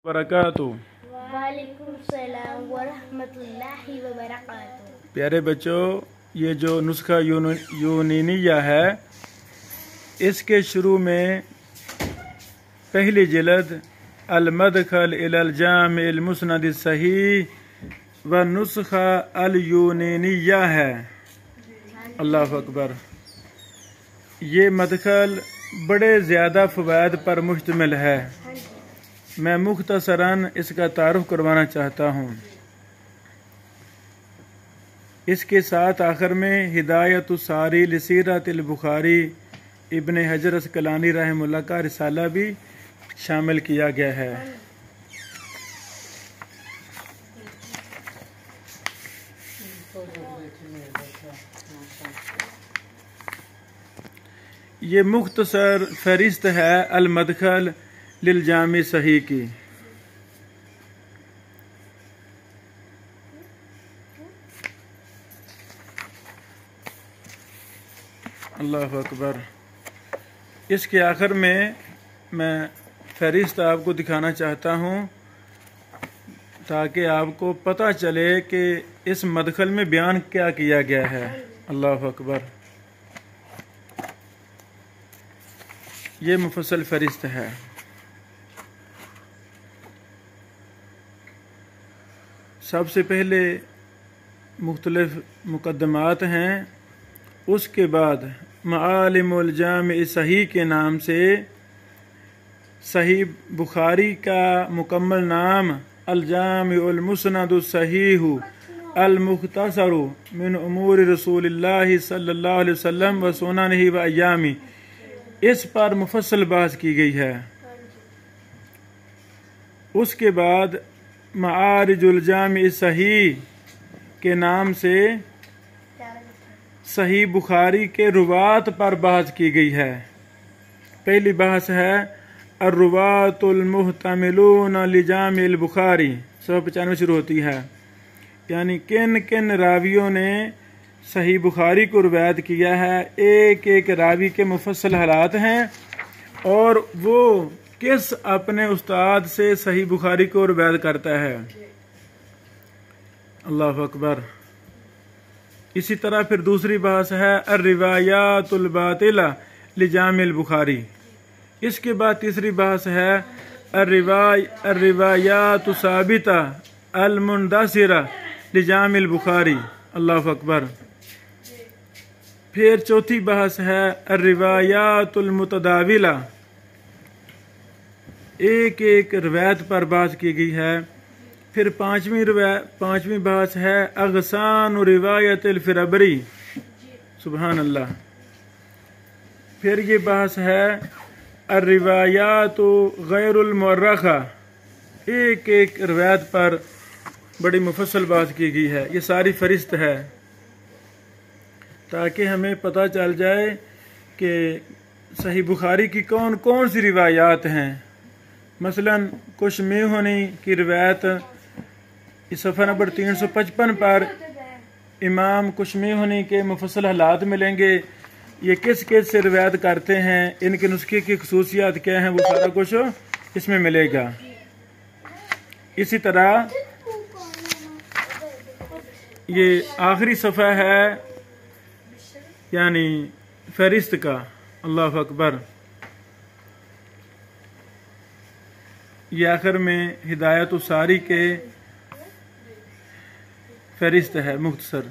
वबरकातुहू। वालेकुम सलाम वरहमतुल्लाहि वबरकातुहू। प्यारे बच्चों, ये जो नुस्खा यूनीनिया है, इसके शुरू में पहली जिल्द अल-मदखल इलल जामिल मुस्नद सहीह व नुस्खा अल यूनीनिया है। अल्लाह अकबर। ये मदखल बड़े ज़्यादा फ़वाइद पर मुश्तमिल है। मैं मुख्तसरन इसका तारुफ करवाना चाहता हूँ। इसके साथ आखिर में हिदायतुस्सारी लिसीरतिल बुखारी इब्न हजर अस्कलानी रहमहुल्लाह का रिसाला भी शामिल किया गया है। ये मुख्तसर फहरिस्त है अल-मदखल लिल जामी सही की। अल्लाह अकबर। इसके आखिर में मैं फहरिस्त आपको दिखाना चाहता हूँ ताकि आपको पता चले कि इस मदखल में बयान क्या किया गया है। अल्लाह अकबर। ये मुफस्सल फहरिस्त है। सबसे पहले मुख्तलिफ मुकदमात हैं, उसके बाद मालिमुल जामी सही के नाम से सही बुखारी का मुकम्मल नाम अल जामिउल मुस्नद सहीह अल मुख्तसरु मिन उमूर रसूलिल्लाह सल्लल्लाहु अलैहि वसल्लम व सुननिही व अय्यामी, इस पर मुफस्सल बात की गई है। उसके बाद मारिजुल जामी सही के नाम से सही बुखारी के रुवात पर बहस की गई है। पहली बहस है अर्रुवातुल मुहतमिलून लिजामिल बुखारी, 195 शुरू होती है, यानी किन किन रावियों ने सही बुखारी को रुवायत किया है। एक एक रावी के मुफस्सल हालात हैं और वो किस अपने उस्ताद से सही बुखारी को रुवायत करता है। अल्लाह अकबर। इसी तरह फिर दूसरी बहस है अर्रिवायातुल बातिला लिजामिल बुखारी। इसके बाद तीसरी बहस है अर्रिवायातु साबिता अल मुंदसिरा लिजामिल बुखारी। अल्लाह अकबर। फिर चौथी बहस है अर्रिवायातुल मुतदाविला, एक एक रिवायत पर बात की गई है। फिर पांचवी बहस है अगसान रिवायतिल फिरबरी, सुबहान अल्लाह। फिर ये बहस है अर्रिवायातु गैरुल मुअर्रखा, एक एक रिवायत पर बड़ी मुफस्सल बात की गई है। ये सारी फहरिस्त है ताकि हमें पता चल जाए कि सही बुखारी की कौन कौन सी रिवायात हैं। मसलन कुशमेहनी की रिवायत इस सफ़ा नंबर 355 पर इमाम कुशमेहनी के मुफस्सल हालात मिलेंगे। ये किस किस से रिवायत करते हैं, इनके नुस्खे की खसूसियात क्या हैं, वो सारा कुछ इसमें मिलेगा। इसी तरह ये आखिरी सफ़ा है यानी फहरिस्त का। अल्लाह अकबर। ये आखिर में हिदायतुस्सारी के फहरिस्त है मुख्तसर।